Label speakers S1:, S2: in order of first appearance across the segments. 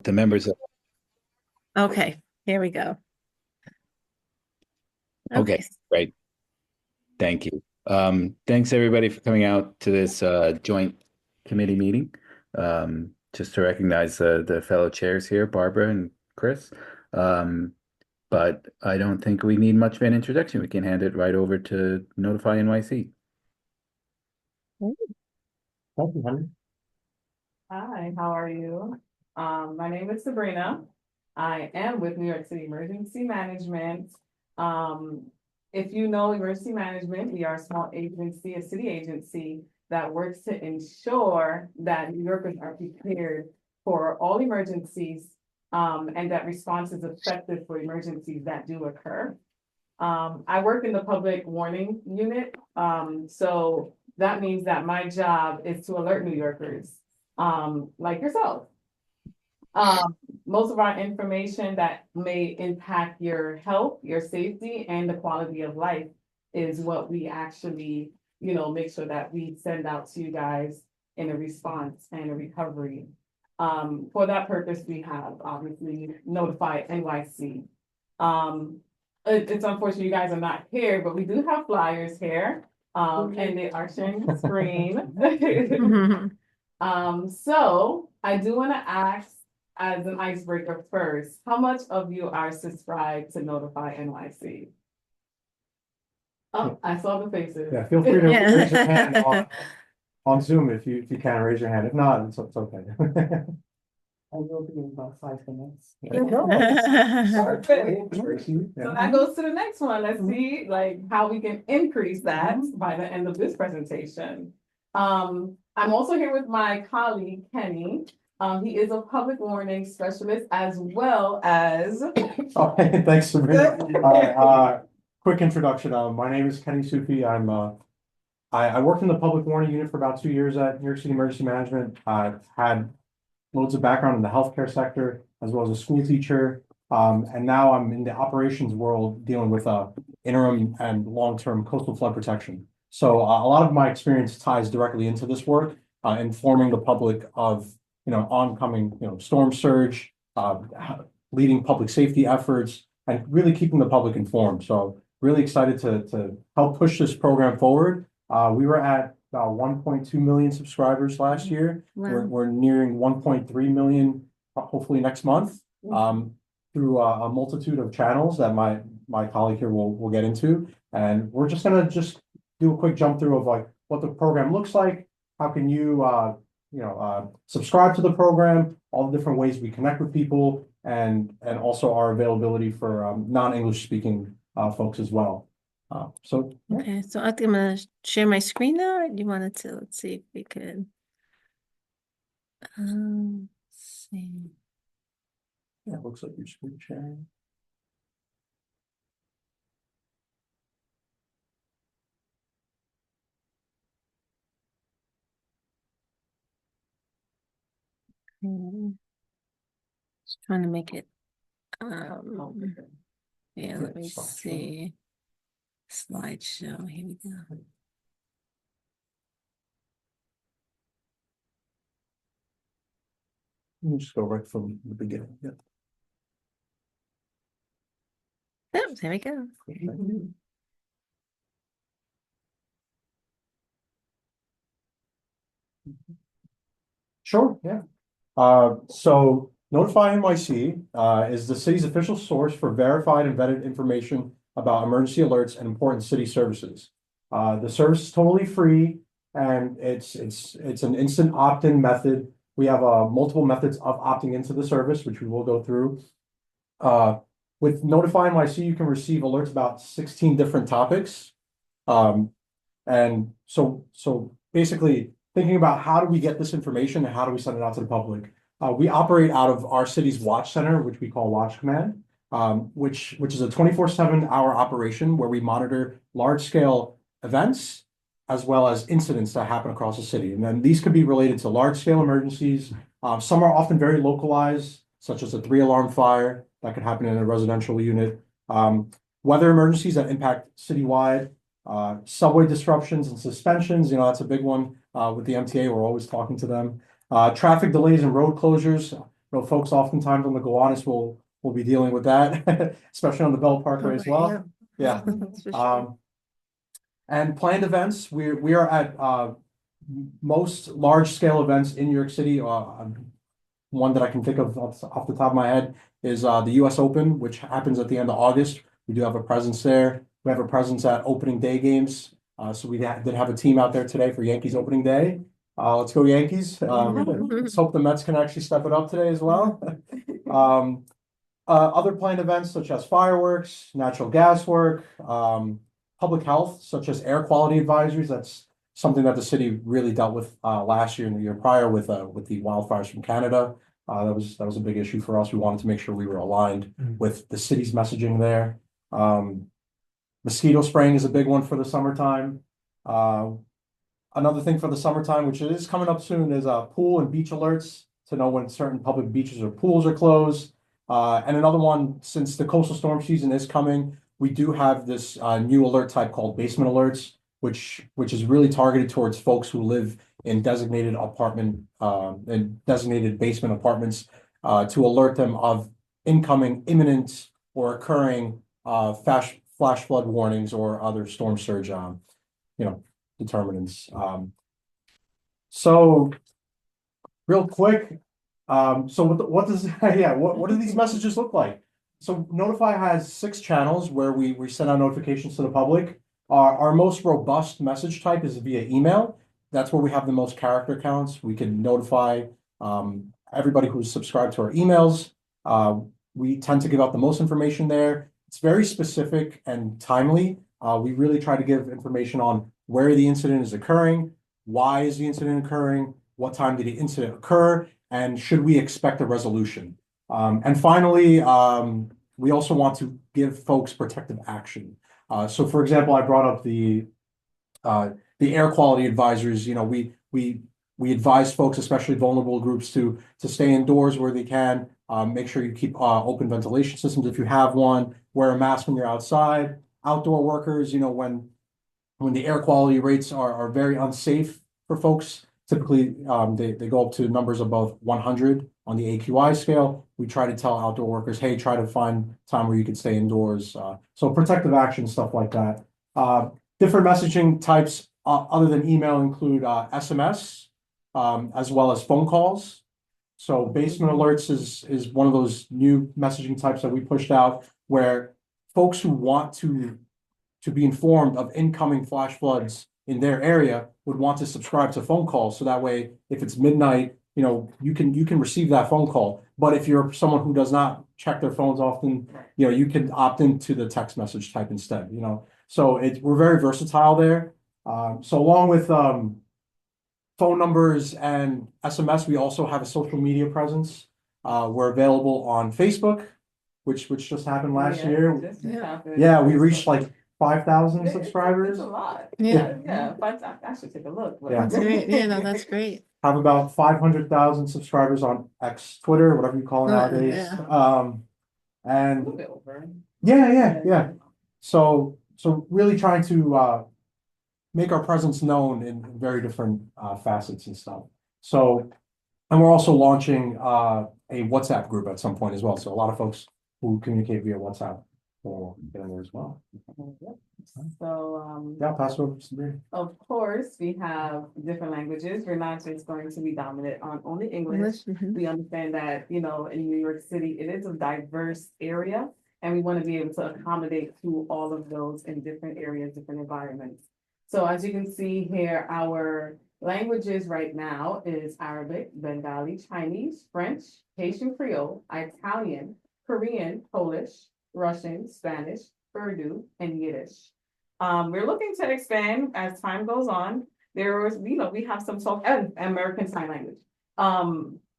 S1: the members of,
S2: Okay, here we go.
S1: okay,
S2: Okay.
S1: great. Thank you. Thanks everybody for coming out to this joint committee meeting. Just to recognize the fellow chairs here, Barbara and Chris. Um, but I don't think we need much of an introduction. We can hand it right over to Notify NYC.
S3: Thank you, Henry.
S4: Hi, how are you? My name is Sabrina. I am with New York City Emergency Management. If you know emergency management, we are a small agency, a city agency that works to ensure that New Yorkers are prepared for all emergencies, and that response is effective for emergencies that do occur. I work in the public warning unit, so that means that my job is to alert New Yorkers, like yourself. Most of our information that may impact your health, your safety, and the quality of life is what we actually, make sure that we send out to you guys in a response and a recovery. For that purpose, we have obviously Notify NYC. It's unfortunate you guys are not here, but we do have flyers here, and they are sharing the screen. So I do want to ask, as an icebreaker first, how much of you are subscribed to Notify NYC? Oh, I saw the faces.
S3: Yeah, feel free to
S2: Yeah.
S3: raise your hand on Zoom if you can raise your hand. If not, it's okay.
S4: I will be in about 5 minutes.
S3: Sorry.
S4: So that goes to the next one. Let's see how we can increase that by the end of this presentation. I'm also here with my colleague, Kenny. He is a public warning specialist as well as.
S3: Oh, thanks, Sabrina. Quick introduction. My name is Kenny Sufi. I worked in the public warning unit for about 2 years at New York City Emergency Management. I've had loads of background in the healthcare sector, as well as a school teacher. And now I'm in the operations world dealing with interim and long-term coastal flood protection. So a lot of my experience ties directly into this work, informing the public of, oncoming, storm surge, leading public safety efforts, and really keeping the public informed. So really excited to help push this program forward. We were at about 1.2 million subscribers last year.
S2: Wow.
S3: We're nearing 1.3 million, hopefully next month, through a multitude of channels that my colleague here will get into. And we're just gonna do a quick jump through of what the program looks like. How can you subscribe to the program, all the different ways we connect with people, and also our availability for non-English speaking folks as well.
S2: Okay, so I'm gonna share my screen now. Or do you wanted to? Let's see if we could. Let's see.
S3: Yeah, it looks like you're screen sharing.
S2: Just trying to make it. Yeah, let me see. Slideshow. Here we go.
S3: Let me just go right from the beginning. Yeah.
S2: Oh, there we go.
S3: Sure, yeah. So Notify NYC is the city's official source for verified and vetted information about emergency alerts and important city services. The service is totally free, and it's an instant opt-in method. We have multiple methods of opting into the service, which we will go through. With Notify NYC, you can receive alerts about 16 different topics. And so basically thinking about how do we get this information and how do we send it out to the public? We operate out of our city's watch center, which we call Watch Command, which is a 24/7-hour operation where we monitor large-scale events as well as incidents that happen across the city. And then these could be related to large-scale emergencies. Some are often very localized, such as a 3-alarm fire that could happen in a residential unit. Weather emergencies that impact citywide, subway disruptions and suspensions, that's a big one with the MTA. We're always talking to them. Traffic delays and road closures. folks oftentimes on the Gowanus will be dealing with that, especially on the Bell Parkway as well. Yeah.
S2: That's for sure.
S3: And planned events, we are at most large scale events in New York City. One that I can think of off the top of my head is the US Open, which happens at the end of August. We do have a presence there. We have a presence at opening day games. So we did have a team out there today for Yankees opening day. Let's go Yankees. Let's hope the Mets can actually step it up today as well. Other planned events such as fireworks, natural gas work, public health, such as air quality advisories. That's something that the city really dealt with last year and the year prior with the wildfires from Canada. That was a big issue for us. We wanted to make sure we were aligned with the city's messaging there. Mosquito spraying is a big one for the summertime. Another thing for the summertime, which is coming up soon, is pool and beach alerts to know when certain public beaches or pools are closed. And another one, since the coastal storm season is coming, we do have this new alert type called basement alerts, which is really targeted towards folks who live in designated basement apartments to alert them of incoming, imminent, or occurring flash flood warnings or other storm surge determinants. So real quick, so what does what do these messages look like? So Notify has 6 channels where we send out notifications to the public. Our most robust message type is via email. That's where we have the most character counts. We can notify everybody who's subscribed to our emails. We tend to give out the most information there. It's very specific and timely. We really try to give information on where the incident is occurring, why is the incident occurring, what time did the incident occur, and should we expect a resolution? And finally, we also want to give folks protective action. So for example, I brought up the air quality advisories. You know, we advise folks, especially vulnerable groups, to stay indoors where they can. Make sure you keep open ventilation systems if you have one. Wear a mask when you're outside. Outdoor workers, you know, when the air quality rates are very unsafe for folks, typically they go up to numbers above 100 on the AQI scale. We try to tell outdoor workers, hey, try to find time where you can stay indoors. So protective action, stuff like that. Different messaging types other than email include SMS, as well as phone calls. So basement alerts is one of those new messaging types that we pushed out where folks who want to be informed of incoming flash floods in their area would want to subscribe to phone calls. So that way, if it's midnight, you know, you can receive that phone call. But if you're someone who does not check their phones often, you know, you can opt into the text message type instead, you know. So we're very versatile there. So along with phone numbers and SMS, we also have a social media presence. We're available on Facebook, which just happened last year. Yeah, we reached like 5,000 subscribers.
S4: It's a lot.
S2: Yeah.
S4: Yeah, but I should take a look. But-
S3: Yeah.
S2: That's great. Yeah, no, that's great.
S3: Have about 500,000 subscribers on X, Twitter, whatever you call it nowadays.
S2: Yeah.
S4: A
S3: And
S4: little bit over.
S3: yeah. So really trying to make our presence known in very different facets and stuff. So, and we're also launching a WhatsApp group at some point as well. So a lot of folks who communicate via WhatsApp will get in there as well.
S4: So,
S3: Yeah, I'll pass it over to Sabrina.
S4: of course, we have different languages. We're not just going to be dominant on only English.
S2: Mhm.
S4: We understand that, you know, in New York City, it is a diverse area, and we want to be able to accommodate to all of those in different areas, different environments. So as you can see here, our languages right now is Arabic, Bengali, Chinese, French, Haitian Creole, Italian, Korean, Polish, Russian, Spanish, Urdu, and Yiddish. We're looking to expand as time goes on. We have some talk and American Sign Language.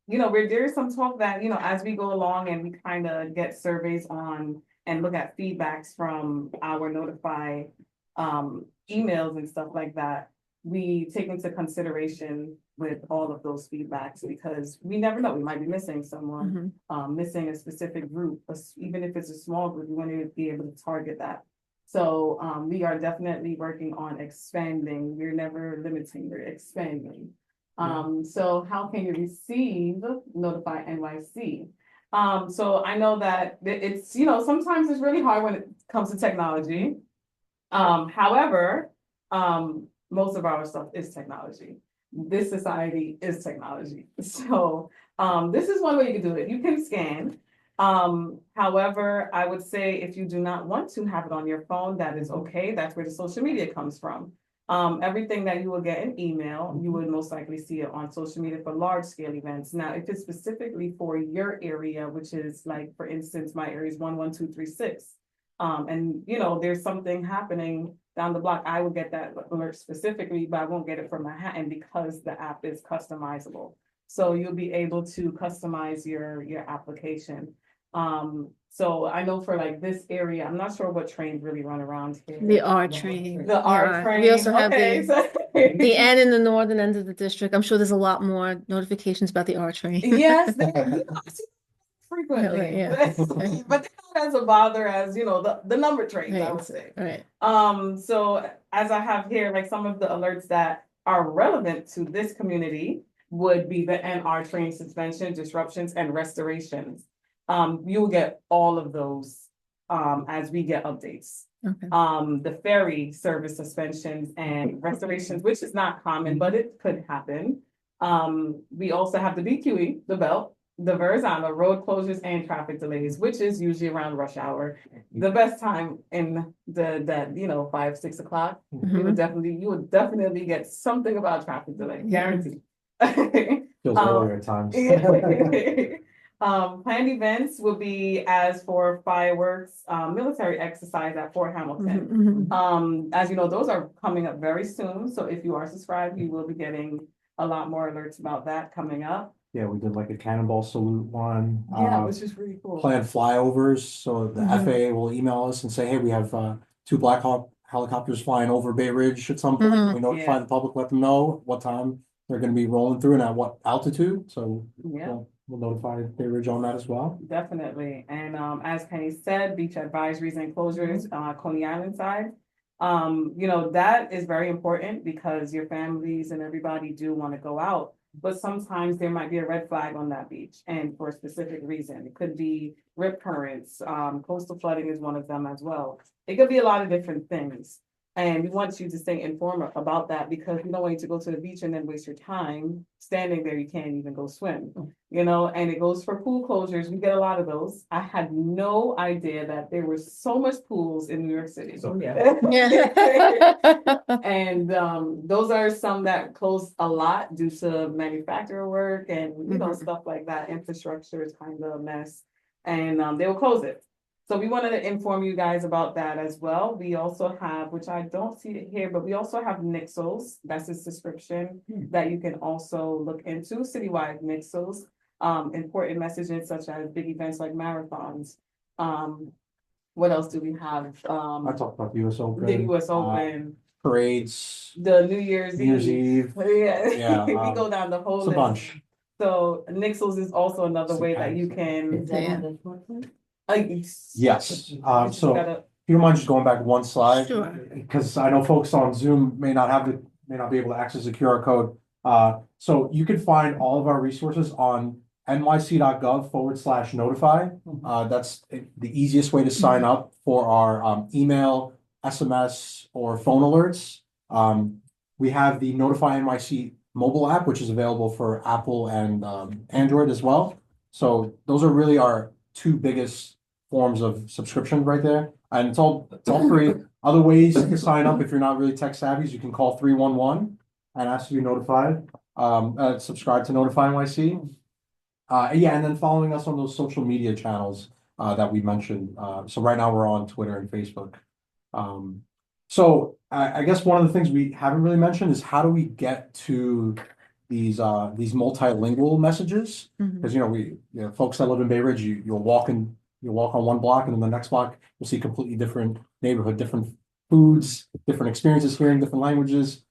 S4: There's some talk that, as we go along and we kind of get surveys on and look at feedbacks from our Notify emails and stuff like that, we take into consideration with all of those feedbacks because we never know, we might be missing someone, missing a specific group, even if it's a small group, we want to be able to target that. So we are definitely working on expanding. We're never limiting, we're expanding. So how can you receive Notify NYC? So I know that it's, sometimes it's really hard when it comes to technology. However, most of our stuff is technology. This society is technology. So, this is one way you can do it. You can scan. However, I would say if you do not want to have it on your phone, that is okay. That's where the social media comes from. Everything that you will get in email, you would most likely see it on social media for large scale events. Now, if it's specifically for your area, which is like, for instance, my area is 11236. And there's something happening down the block, I will get that alert specifically, but I won't get it from Manhattan because the app is customizable. So you'll be able to customize your application. So I know for like this area, I'm not sure what trains really run around here.
S2: The R train.
S4: The R train.
S2: We also have
S4: Okay,
S2: the N in the northern end of the district. I'm sure there's a lot more notifications about the R train.
S4: Yes, frequently,
S2: Yeah.
S4: but not as a bother as the number trains, I would say.
S2: Right.
S4: So as I have here, like some of the alerts that are relevant to this community would be the NR train suspension, disruptions, and restorations. You will get all of those as we get updates.
S2: Okay.
S4: The ferry service suspensions and restorations, which is not common, but it could happen. We also have the BQE, the belt, the Verizon, road closures and traffic delays, which is usually around rush hour. The best time in that 5-6 o'clock, you would definitely get something about traffic delay, guaranteed.
S3: Feels earlier at times.
S4: Planned events will be as for fireworks, military exercise at Fort Hamilton. As you know, those are coming up very soon. So if you are subscribed, you will be getting a lot more alerts about that coming up.
S3: Yeah, we did like a cannonball salute one.
S4: Yeah, which is really cool.
S3: Planned flyovers, so the FAA will email us and say, hey, we have 2 Black Hawk helicopters flying over Bay Ridge at some point. We notify the public, let them know what time they're going to be rolling through and at what altitude. So we'll notify Bay Ridge on that as well.
S4: Definitely. And as Penny said, beach advisories and closures, Coney Island side. That is very important because your families and everybody do want to go out. But sometimes there might be a red flag on that beach and for a specific reason. It could be rip currents, coastal flooding is one of them as well. It could be a lot of different things. And we want you to stay informed about that because we don't want you to go to the beach and then waste your time standing there. You can't even go swim, and it goes for pool closures. We get a lot of those. I had no idea that there were so much pools in New York City.
S3: So,
S4: And those are some that close a lot due to manufacturer work and, stuff like that. Infrastructure is kind of a mess and they will close it. So we wanted to inform you guys about that as well. We also have, which I don't see it here, but we also have Nixles. That's a subscription that you can also look into, citywide Nixles. Important messages such as big events like marathons. What else do we have?
S3: I talked about the US Open.
S4: The US Open.
S3: Parades.
S4: The New Year's
S3: Eve.
S4: Yeah. We go down the whole
S3: It's a
S4: list.
S3: bunch.
S4: So Nixles is also another way that you can.
S3: Yes, so if you don't mind just going back one slide.
S2: Sure.
S3: Because I know folks on Zoom may not be able to access the QR code. So you can find all of our resources on nyc.gov/notify. That's the easiest way to sign up for our email, SMS, or phone alerts. We have the Notify NYC mobile app, which is available for Apple and Android as well. So those are really our 2 biggest forms of subscription right there. And it's all free. Other ways to sign up if you're not really tech savvy, you can call 311 and ask to be notified. Subscribe to Notify NYC. And then following us on those social media channels that we mentioned. So right now we're on Twitter and Facebook. So I guess one of the things we haven't really mentioned is how do we get to these multilingual messages? Because folks that live in Bay Ridge, you'll walk on one block and then the next block you'll see completely different neighborhood, different foods, different experiences, hearing different languages.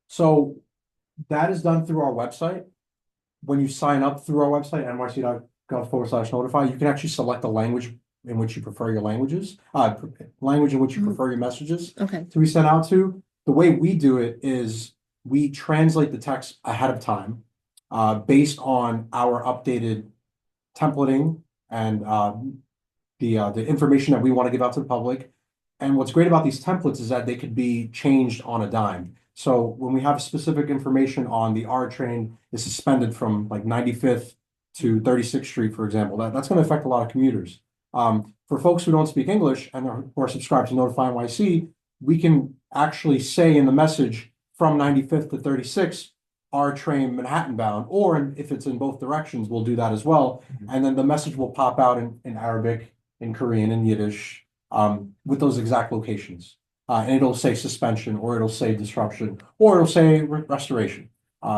S3: So that is done through our website. When you sign up through our website, nyc.gov/notify, you can actually select the language in which you prefer your language in which you prefer your messages
S2: Okay.
S3: to be sent out to. The way we do it is we translate the text ahead of time, based on our updated templating and, the information that we want to give out to the public. And what's great about these templates is that they could be changed on a dime. So when we have specific information on the R train is suspended from like 95th to 36th Street, for example, that's going to affect a lot of commuters. For folks who don't speak English and are subscribed to Notify NYC, we can actually say in the message from 95th to 36th, R train Manhattan bound, or if it's in both directions, we'll do that as well. And then the message will pop out in Arabic, in Korean, and Yiddish, with those exact locations. And it'll say suspension, or it'll say disruption, or it'll say restoration.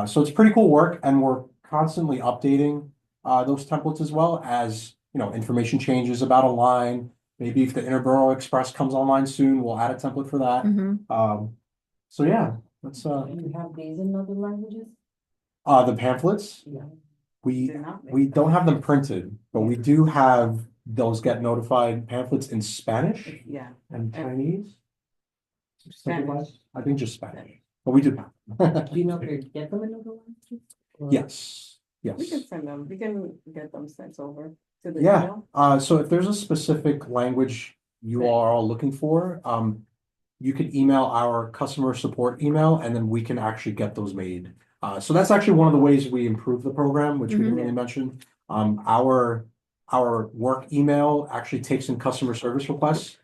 S3: So it's pretty cool work, and we're constantly updating those templates as well as, you know, information changes about a line. Maybe if the Interborough Express comes online soon, we'll add a template for that. So yeah, that's
S5: Do you have these in other languages?
S3: the pamphlets.
S5: Yeah.
S3: We don't have them printed, but we do have those get notified pamphlets in Spanish
S4: Yeah.
S3: and Chinese. Something like-
S4: Spanish.
S3: I think just Spanish, but we do have.
S5: Do you know if you get them in other languages? Or-
S3: Yes,
S4: We can
S3: yes.
S4: send them, we can get them sent over to the
S3: Yeah,
S4: email.
S3: so if there's a specific language you are all looking for, you can email our customer support email, and then we can actually get those made. So that's actually one of the ways we improve the program, which we didn't really mention. Our work email actually takes in customer service requests.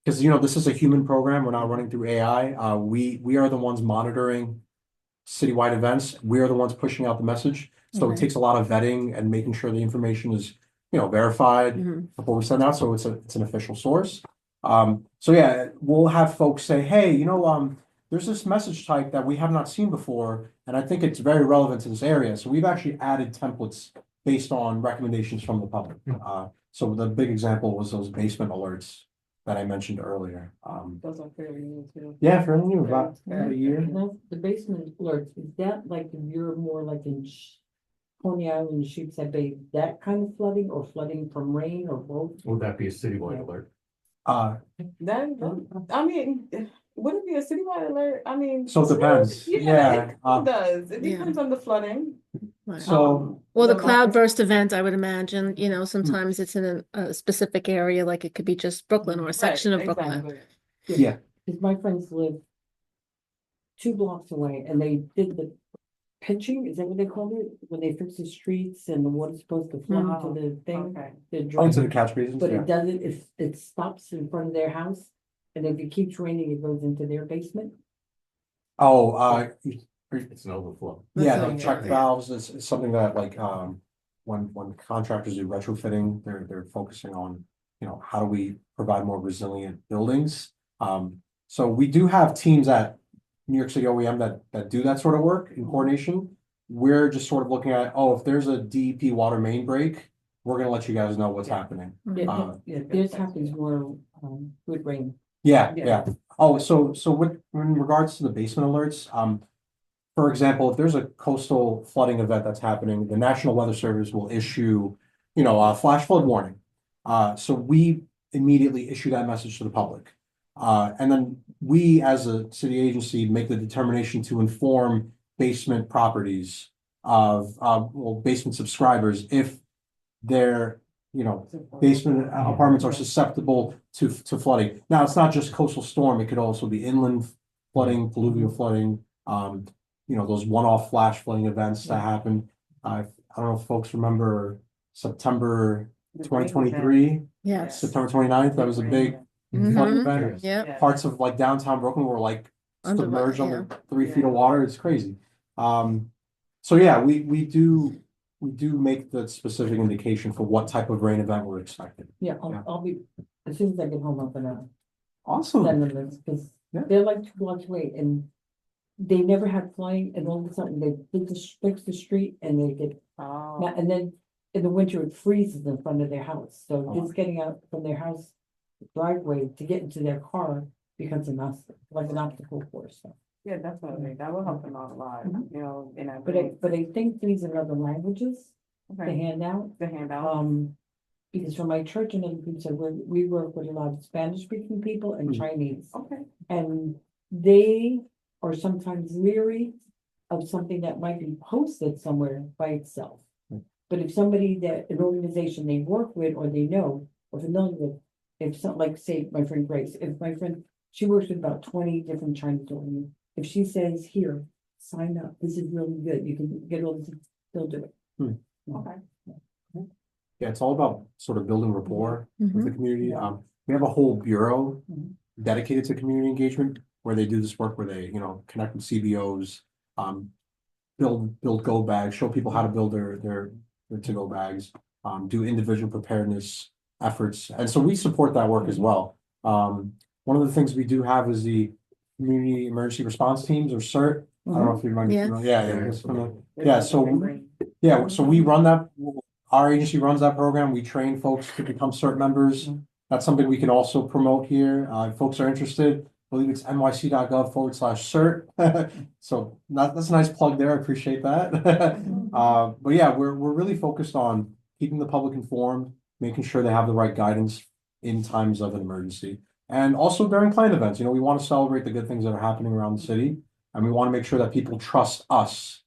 S3: Because, you know, this is a human program, we're not running through AI. We are the ones monitoring citywide events. We are the ones pushing out the message. So it
S2: Okay.
S3: takes a lot of vetting and making sure the information is, you know, verified before we send out, so it's an official source. So yeah, we'll have folks say, hey, you know, there's this message type that we have not seen before, and I think it's very relevant to this area. So we've actually added templates based on recommendations from the public. So the big example was those basement alerts that I mentioned earlier.
S4: Those are fairly new too.
S3: Yeah, fairly new, about a year.
S5: And that's the basement alerts, is that like if you're more like in Coney Island, Sheepshead Bay, that kind of flooding or flooding from rain or both?
S6: Would that be a citywide alert?
S4: I mean, would it be a citywide alert? I mean.
S3: So it depends.
S4: Yeah,
S3: Yeah,
S4: it does. It
S2: yeah.
S4: depends on the flooding.
S3: So
S2: Well, the
S4: The
S2: cloudburst event, I would imagine, you know, sometimes it's in a specific area, like it could be just Brooklyn or a section of Brooklyn.
S4: Exactly.
S3: yeah,
S5: Cause my friends live 2 blocks away and they did the pitching, is that what they called it? When they fix the streets and the water's supposed to flow
S4: Oh,
S5: into the thing,
S4: Okay.
S5: the
S3: onto the
S5: drain.
S3: catch basins,
S5: But
S3: yeah.
S5: it doesn't, it stops in front of their house. And if it keeps raining, it goes into their basement.
S3: Oh,
S6: It's an overflow.
S3: yeah,
S2: That's
S3: the
S2: what-
S3: check
S2: yeah.
S3: valves is something that like, when contractors do retrofitting, they're focusing on, you know, how do we provide more resilient buildings? So we do have teams at New York City OEM that do that sort of work in coordination. We're just sort of looking at, oh, if there's a DEP water main break, we're gonna let you guys know what's happening.
S5: Yeah, theirs happens more, with rain.
S3: Yeah,
S4: Yeah.
S3: yeah. Oh, so in regards to the basement alerts, for example, if there's a coastal flooding event that's happening, the National Weather Service will issue, you know, a flash flood warning. So we immediately issue that message to the public. And then we, as a city agency, make the determination to inform basement properties of, well, basement subscribers if their, you know, basement apartments are susceptible to flooding. Now, it's not just coastal storm, it could also be inland flooding, pluvial flooding, you know, those one-off flash flooding events that happen. I don't know if folks remember September
S4: The
S3: 2023,
S2: Yes.
S3: September 29th, that was a big flooding
S2: Mhm.
S3: event.
S2: Yeah.
S4: Yeah.
S3: Parts of like downtown Brooklyn were like
S2: Under-
S3: submerged
S2: yeah.
S3: under 3 feet
S4: Yeah.
S3: of water. It's crazy. So yeah, we do make the specific indication for what type of rain event we're expecting.
S5: Yeah,
S3: Yeah.
S5: I'll be, as soon as I get home, I'm gonna
S3: Awesome.
S5: send them this, cause
S3: Yeah.
S5: they're like 2 blocks away and they never had flooding and all of a sudden they fix the street and they get,
S4: Oh,
S5: and then in the winter it freezes in front of their house. So
S3: Oh.
S5: just getting out from their house driveway to get into their car becomes like an obstacle course. So.
S4: yeah, definitely. That will help them out a lot,
S5: Mhm.
S4: you know, in that.
S5: But I think these are other languages to
S4: Okay,
S5: hand out.
S4: the handout.
S5: Because for my church and other people said, we work with a lot of Spanish speaking people and
S3: Mhm.
S5: Chinese.
S4: Okay.
S5: And they are sometimes leery of something that might be posted somewhere by itself. But if somebody an organization they work with or they know or familiar with, if something like, say, my friend Grace, if my friend, she works with about 20 different Chinese organizations. If she says, here, sign up, this is really good, you can get all this, they'll do it.
S4: Okay.
S3: Yeah, it's all about sort of building rapport with the
S2: Mhm.
S3: community. We have a whole bureau
S5: Mhm.
S3: dedicated to community engagement where they do this work where they, connect with CBOs, build go bags, show people how to build their to-go bags, do individual preparedness efforts. And so we support that work as well. One of the things we do have is the Community Emergency Response Teams, or CERT. I don't know if you remember.
S2: Yeah.
S3: Yeah, so we run that, our agency runs that program. We train folks to become CERT members. That's something we can also promote here. If folks are interested, I believe it's nyc.gov/CERT. So that's a nice plug there. I appreciate that. But yeah, we're really focused on keeping the public informed, making sure they have the right guidance in times of an emergency. And also during client events, we want to celebrate the good things that are happening around the city. And we want to make sure that people trust us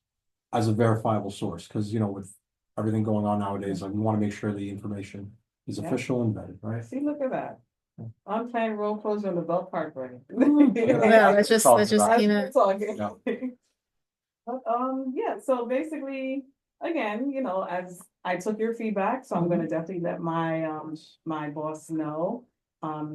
S3: as a verifiable source, because, with everything going on nowadays, like, we want to make sure the information is
S4: Yeah.
S3: official and vetted, right?
S4: See, look at that. Unplanned road closure on the Belt Parkway.
S2: Yeah, let's just keep it.
S4: Talking.
S3: Yeah.
S4: But, yeah, so basically, again, as I took your feedback, so I'm gonna definitely let my boss know.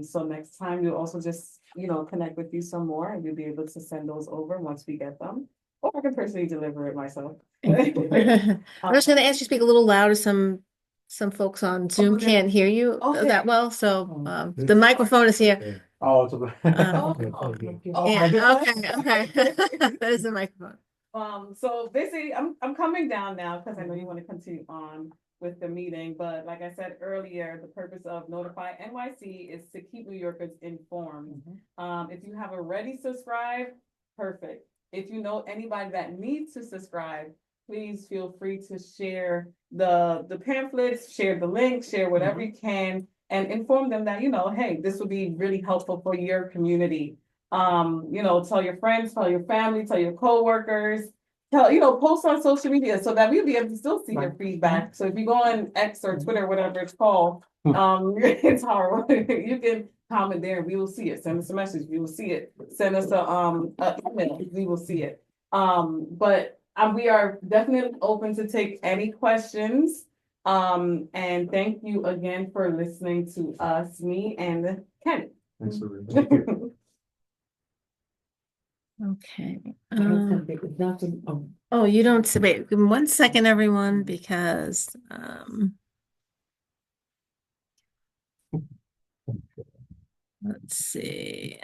S4: So next time you'll also just, connect with you some more and you'll be able to send those over once we get them. Or I can personally deliver it myself.
S2: I'm just gonna ask you to speak a little louder. Some folks on Zoom
S4: Okay.
S2: can't hear you
S4: Okay.
S2: that well, so the microphone is here.
S3: Oh, it's a.
S2: Yeah, okay. That is the microphone.
S4: So basically, I'm coming down now because I know you want to continue on with the meeting, but like I said earlier, the purpose of Notify NYC is to keep New Yorkers informed. If you have already subscribed, perfect. If you know anybody that needs to subscribe, please feel free to share the pamphlets, share the link, share whatever you can, and inform them that, hey, this would be really helpful for your community. Tell your friends, tell your family, tell your coworkers, post on social media so that we'll be able to still see your feedback. So if you go on X or Twitter, whatever it's called, it's horrible. You can comment there and we will see it. Send us a message, we will see it. Send us a email, we will see it. But we are definitely open to take any questions. And thank you again for listening to us, me and Kenny.
S3: Thanks, Thank you.
S2: Okay.
S5: I have something, it's not some,
S2: Oh, you don't, wait, give me 1 second, everyone, because let's see.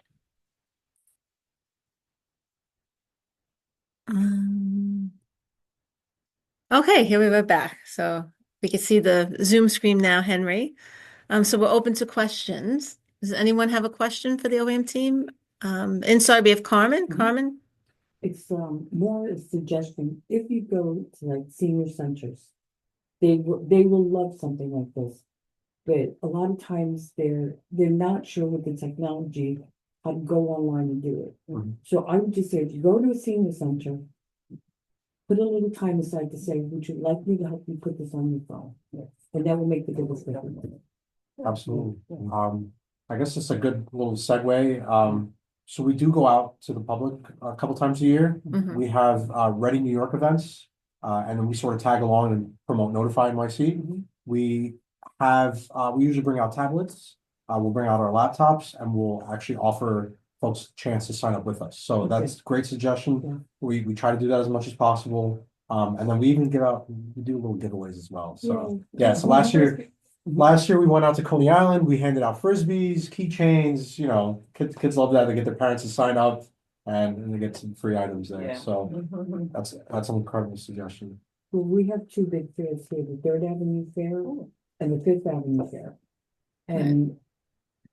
S2: Okay, here we were back. So we can see the Zoom screen now, Henry. So we're open to questions. Does anyone have a question for the OEM team? Inside we have Carmen. Carmen?
S5: it's more a suggestion, if you go to like senior centers, they will love something like this. But a lot of times they're not sure with the technology how to go online and do it. So I would just say, if you go to a senior center, put a little time aside to say, would you like me to help you put this on your phone? And that will make the biggest difference.
S3: Absolutely. I guess it's a good little segue. So we do go out to the public a couple times a year.
S2: Mhm.
S3: We have Ready New York events, and then we sort of tag along and promote Notify NYC. We usually bring out tablets. We'll bring out our laptops, and we'll actually offer folks a chance to sign up with us. So that's a great suggestion. We try to do that as much as possible. And then we even we do little giveaways as well. So yeah, so last year we went out to Coney Island, we handed out frisbees, keychains, kids love that. They get their parents to sign up and they get some free items there.
S4: Yeah.
S3: So that's an incredible suggestion.
S5: Well, we have two big fairs here, the Third Avenue Fair and the Fifth Avenue Fair. And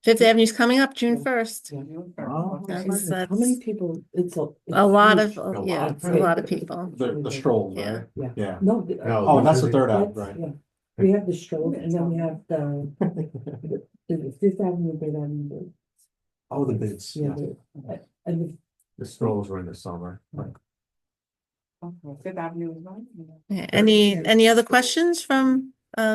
S2: Fifth Avenue's coming up June 1st.
S3: Oh,
S2: That's
S5: how many people, it's
S2: a lot
S5: huge.
S2: of, yeah, it's a lot of people.
S3: the strolls,
S2: Yeah.
S3: right?
S5: Yeah.
S3: Yeah.
S5: No.
S3: Oh, and that's the Third Ave,
S5: that's-
S3: right?
S5: yeah. We have the stroll and then we have the Fifth Avenue, Third Avenue.
S3: Oh, the bids.
S5: Yeah, and
S6: The strolls were in the summer.
S4: Okay, Fifth Avenue is right.
S2: Yeah, any other questions from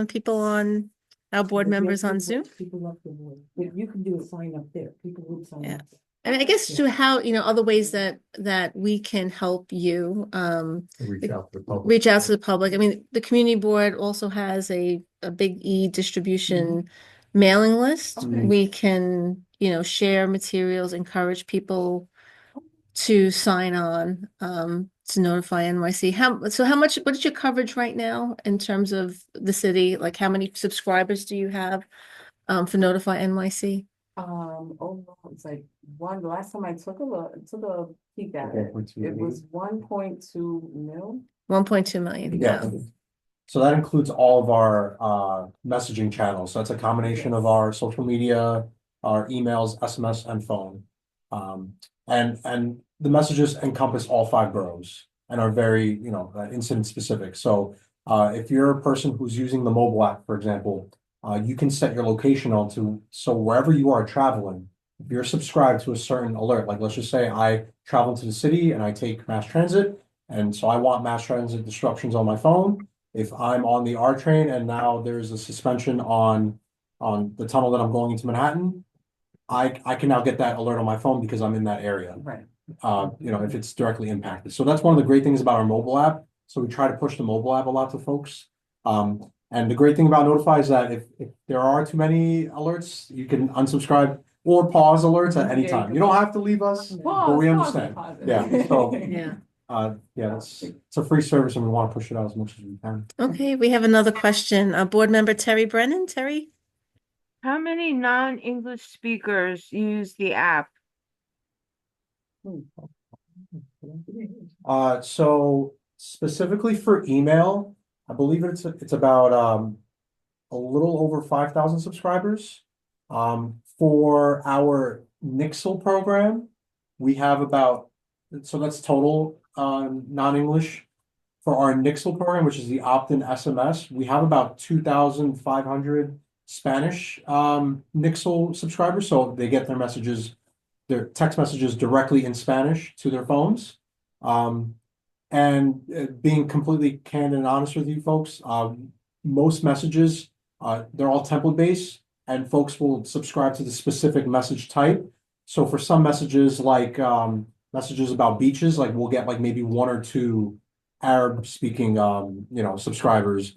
S2: people on our board members on Zoom?
S5: People love the word, but you can do a sign up there, people would sign
S2: Yeah.
S5: up.
S2: And I guess to how, other ways that we can help you
S6: Reach out to the public.
S2: reach out to the public. I mean, the community board also has a big e-distribution mailing list.
S4: Okay.
S2: We can, share materials, encourage people to sign on to notify NYC. What is your coverage right now in terms of the city? Like how many subscribers do you have for Notify NYC?
S4: Overall, it's like the last time I took a peek at it,
S3: 1.2
S4: it was 1.2 mil.
S2: 1.2 million.
S3: Yeah. So that includes all of our messaging channels. So that's a combination of our social media, our emails, SMS, and phone. And the messages encompass all 5 boroughs and are very, incident specific. So if you're a person who's using the mobile app, for example, you can set your location so wherever you are traveling, if you're subscribed to a certain alert, like let's just say I travel to the city and I take mass transit, and so I want mass transit disruptions on my phone. If I'm on the R train and now there's a suspension on the tunnel that I'm going into Manhattan, I can now get that alert on my phone because I'm in that area.
S4: Right.
S3: If it's directly impacted. So that's one of the great things about our mobile app. So we try to push the mobile app a lot to folks. And the great thing about Notify is that if there are too many alerts, you can unsubscribe or pause alerts at any time. You don't have to leave us, but we understand. Yeah. So it's a free service and we want to push it out as much as we can.
S2: Okay, we have another question. Board member Terry Brennan. Terry?
S7: How many non-English speakers use the app?
S3: So specifically for email, I believe it's about a little over 5,000 subscribers. For our Nixle program, we have so that's total non-English. For our Nixle program, which is the opt-in SMS, we have about 2,500 Spanish Nixle subscribers. So they get their text messages directly in Spanish to their phones. And being completely candid and honest with you folks, most messages, they're all template based and folks will subscribe to the specific message type. So for some messages like messages about beaches, like we'll get like maybe 1 or 2 Arab speaking subscribers.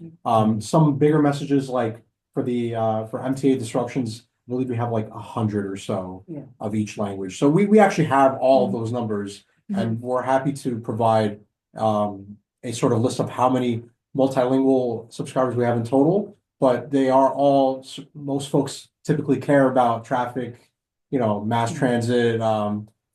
S3: Some bigger messages like for MTA disruptions, I believe we have like 100 or so of each language. So we actually have all of those numbers and we're happy to provide a sort of list of how many multilingual subscribers we have in total, but they are most folks typically care about traffic, mass transit,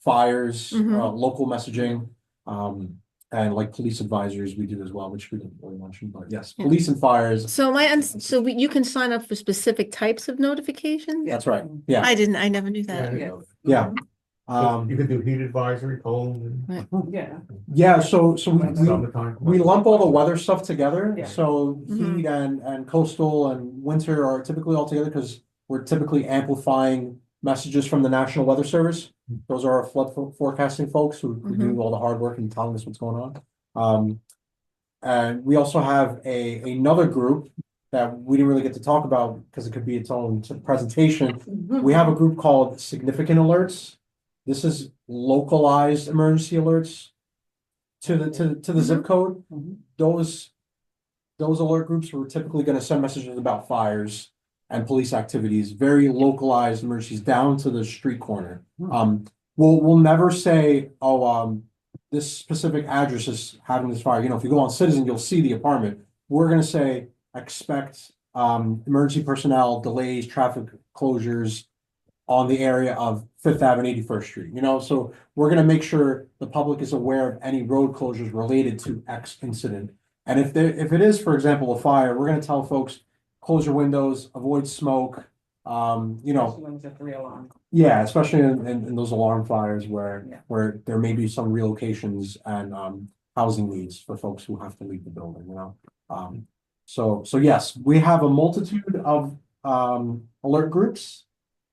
S3: fires, local messaging, and like police advisors we do as well, which we didn't really mention, but yes, police and fires.
S2: So you can sign up for specific types of notifications?
S3: That's right. Yeah.
S2: I never knew that.
S3: Yeah.
S6: You could do heat advisory, cold.
S4: Yeah.
S3: Yeah, so
S6: Summertime.
S3: we lump all the weather stuff together.
S4: Yeah.
S3: So heat and coastal and winter are typically all together because we're typically amplifying messages from the National Weather Service. Those are our flood forecasting folks who do all the hard work and telling us what's going on. And we also have another group that we didn't really get to talk about because it could be its own presentation. We have a group called Significant Alerts. This is localized emergency alerts to the zip code. Those alert groups were typically going to send messages about fires and police activities, very localized emergencies down to the street corner. We'll never say, this specific address is having this fire. If you go on Citizen, you'll see the apartment. We're going to say, expect emergency personnel, delays, traffic closures on the area of 5th Avenue, 81st Street. So we're going to make sure the public is aware of any road closures related to X incident. And if it is, for example, a fire, we're going to tell folks, close your windows, avoid smoke,
S4: When it's a 3 alarm.
S3: yeah, especially in those alarm fires where there may be some relocations and housing needs for folks who have to leave the building, So yes, we have a multitude of alert groups,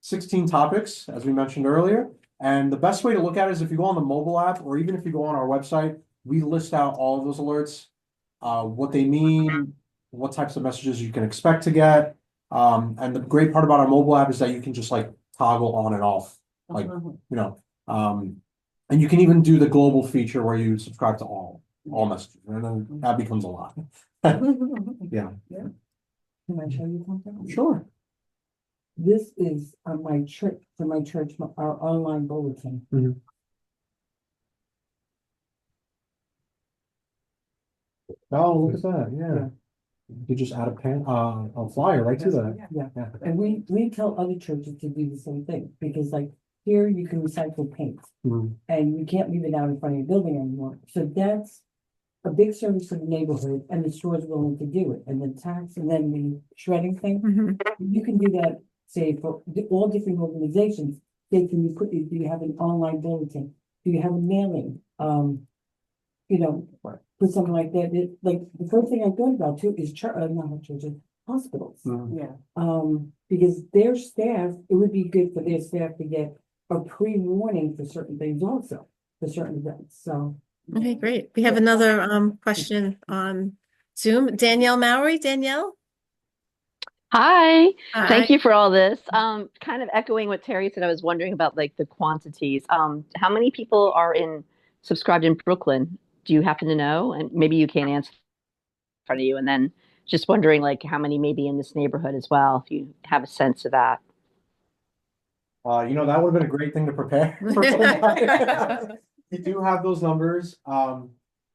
S3: 16 topics, as we mentioned earlier. And the best way to look at it is if you go on the mobile app, or even if you go on our website, we list out all of those alerts, what they mean, what types of messages you can expect to get. And the great part about our mobile app is that you can just like toggle on and off, like, you know, and you can even do the global feature where you subscribe to all messages, and then that becomes a lot. Yeah,
S5: Can I show you something?
S3: sure.
S5: This is on my church, our online bulletin.
S3: Oh, look at that, yeah. You just add a flyer right to that.
S5: Yeah,
S3: Yeah.
S5: and we tell other churches to do the same thing, because like here you can recycle paint.
S3: Mhm.
S5: And you can't leave it out in front of your building anymore, so that's a big service for the neighborhood, and the store's willing to do it, and the tax, and then the shredding thing.
S2: Mhm.
S5: You can do that, say, for all different organizations. Say, can you do you have an online bulletin? Do you have a mailing? You know, put something like that. Like, the first thing I thought about too is not churches, hospitals.
S4: Yeah.
S5: Because their staff, it would be good for their staff to get a pre-warning for certain things also, for certain events, so.
S2: Okay, great. We have another question on Zoom. Danielle Mowry. Danielle?
S8: Hi,
S2: Hi.
S8: thank you for all this. Kind of echoing what Terry said, I was wondering about like the quantities. How many people are subscribed in Brooklyn? Do you happen to know? And maybe you can't answer in front of you. And then just wondering like how many maybe in this neighborhood as well, if you have a sense of that.
S3: You know, that would have been a great thing to prepare for tonight. We do have those numbers.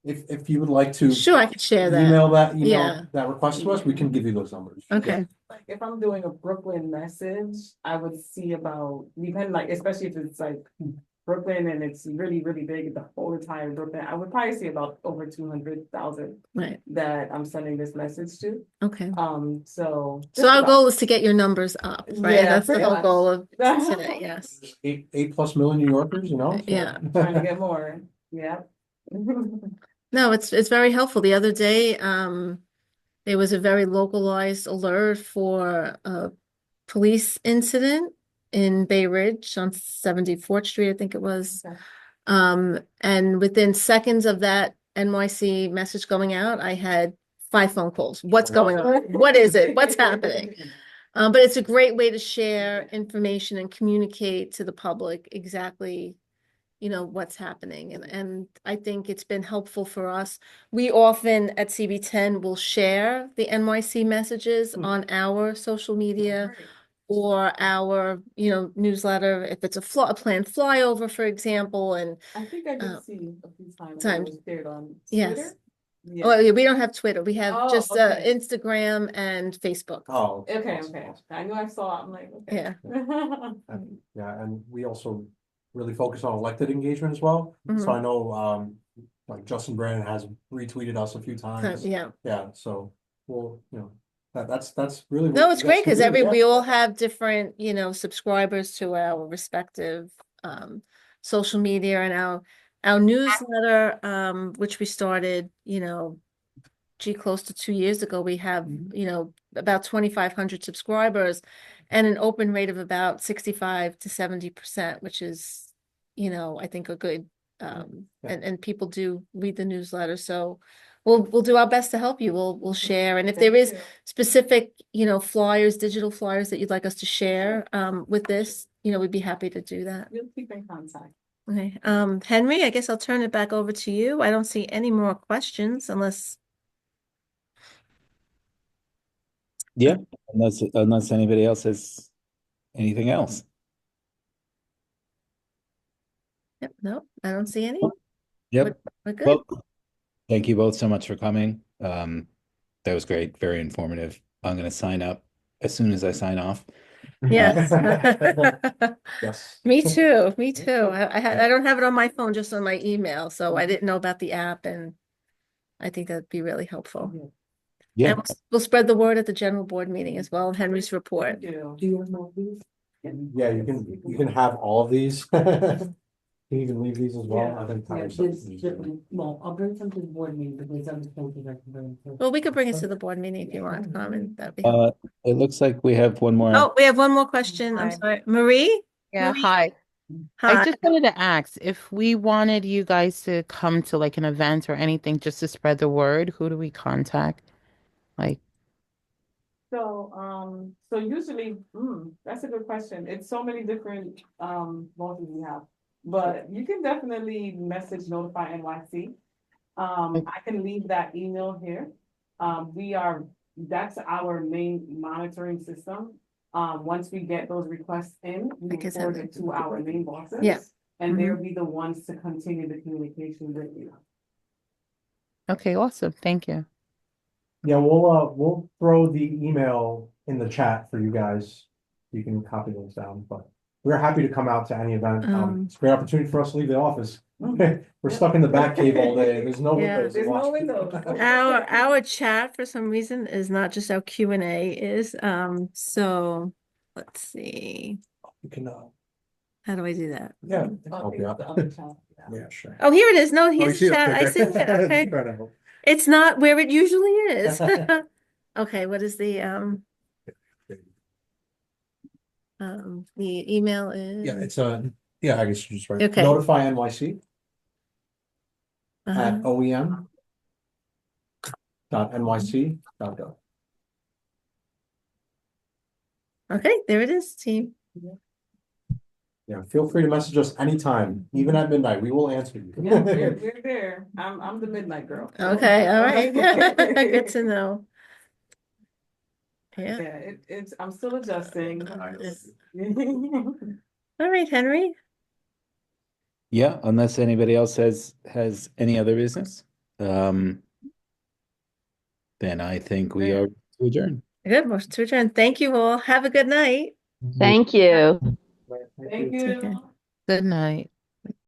S3: If you would like to
S2: Sure, I could share that.
S3: email that request to us, we can give you those numbers.
S2: Okay.
S4: Like if I'm doing a Brooklyn message, I would see about, depending, like, especially if it's like Brooklyn and it's really, really big, the whole entire Brooklyn, I would probably see about over 200,000
S2: Right.
S4: that I'm sending this message to.
S2: Okay.
S4: So.
S2: So our goal is to get your numbers up, right?
S4: Yeah,
S2: That's the
S4: pretty
S2: whole
S4: much.
S2: goal of today, yes.
S3: There's 8+ million New Yorkers, you know? so-
S2: Yeah.
S4: Trying to get more, yeah.
S2: No, it's very helpful. The other day, there was a very localized alert for a police incident in Bay Ridge on 74th Street, I think it was.
S4: Okay.
S2: And within seconds of that NYC message going out, I had 5 phone calls. What's going on? What is it? What's happening? But it's a great way to share information and communicate to the public exactly, you know, what's happening. And I think it's been helpful for us. We often at CB10 will share the NYC messages on our social media or our, you know, newsletter, if it's a planned flyover, for example, and
S4: I think I
S2: Uh,
S4: did see a few times
S2: times.
S4: it was shared on
S2: Yes.
S4: Twitter.
S2: Oh, yeah, we don't have Twitter. We have
S4: Oh,
S2: just
S4: okay.
S2: Instagram and Facebook.
S3: Oh.
S4: Okay,
S3: awesome,
S4: okay.
S3: awesome.
S4: I knew I saw it. I'm like, okay.
S2: Yeah.
S3: And we also really focus on elected engagement as well. So
S2: Mhm.
S3: I know, like Justin Brandon has retweeted us a few
S2: So,
S3: times.
S2: yeah.
S3: Yeah, so we'll, you know, that's really.
S2: No, it's great because
S3: yeah.
S2: we all have different, you know, subscribers to our respective social media, and our newsletter, which we started, you know, close to 2 years ago. We have, you know, about 2,500 subscribers and an open rate of about 65 to 70%, which is, you know, I think a good, and people do read the newsletter. So we'll do our best to help you. We'll share. And if there is specific, you know, flyers, digital flyers that you'd like us to share, with this, you know, we'd be happy to do that.
S4: We'll keep in contact.
S2: Okay. Henry, I guess I'll turn it back over to you. I don't see any more questions unless.
S1: Yeah, unless anybody else has anything else.
S2: Yep, no, I don't see any.
S1: Yep.
S2: We're good.
S1: Well, thank you both so much for coming. That was great, very informative. I'm going to sign up as soon as I sign off.
S2: Yes.
S3: Yes.
S2: Me too. Me too. I don't have it on my phone, just on my email, so I didn't know about the app, and I think that'd be really helpful.
S1: Yeah.
S2: And we'll spread the word at the general board meeting as well, Henry's report.
S4: Thank you.
S5: Do you have more of these?
S3: Yeah, you can have all of these. You can even leave these as well. I think.
S5: Yeah,
S3: Tyler's-
S5: well, I'll bring some to the board meeting, but there's other places I can bring to.
S2: Well, we could bring it to the board meeting if you want to come, and that'd be helpful.
S1: It looks like we have one more.
S2: Oh, we have one more question. I'm
S7: Hi.
S2: sorry. Marie?
S9: Yeah,
S2: Marie?
S9: hi.
S2: Hi.
S9: I just wanted to ask if we wanted you guys to come to like an event or anything just to spread the word, who do we contact? Like,
S4: So usually, that's a good question. It's so many different, bosses we have. But you can definitely message Notify NYC. I can leave that email here. That's our main monitoring system. Once we get those requests in, we
S2: guess
S4: forward
S2: I'm-
S4: it to our main bosses.
S2: Yeah.
S4: And they'll be the ones to continue the communication with you.
S9: okay, awesome. Thank you.
S3: Yeah, we'll throw the email in the chat for you guys. You can copy those down, but we're happy to come out to any event. It's a great opportunity for us to leave the office. We're stuck in the back cave all day. There's no
S2: Yeah.
S3: windows. to
S4: There's no
S3: watch.
S4: windows.
S2: Our chat for some reason is not just our Q&A is, so let's see.
S3: You can,
S2: How do I do that?
S3: yeah.
S4: Oh,
S3: help you out.
S4: the other channel, yeah.
S3: Yeah, sure.
S2: Oh, here it is. No,
S3: Oh, you
S2: here's
S3: see
S2: the
S3: it?
S2: chat. I see it. Okay.
S3: Trying to help.
S2: It's not where it usually is. Okay, what is the email is?
S3: Yeah, it's yeah, I guess you just write
S2: Okay.
S3: Notify NYC
S2: Uh-huh.
S3: at OEM.nyc.gov.
S2: Okay, there it is, team.
S3: Yeah, feel free to message us anytime, even at midnight. We will answer you.
S4: Yeah, we're there. I'm the midnight girl.
S2: Okay, all right. Good to know. Yeah.
S4: Yeah, I'm still adjusting.
S2: All right, Henry.
S1: Yeah, unless anybody else has any other business, then I think we are to adjourn.
S2: Good, motion to adjourn. Thank you all. Have a good night.
S8: Thank you.
S4: Thank
S2: Take care.
S4: you.
S9: Good night.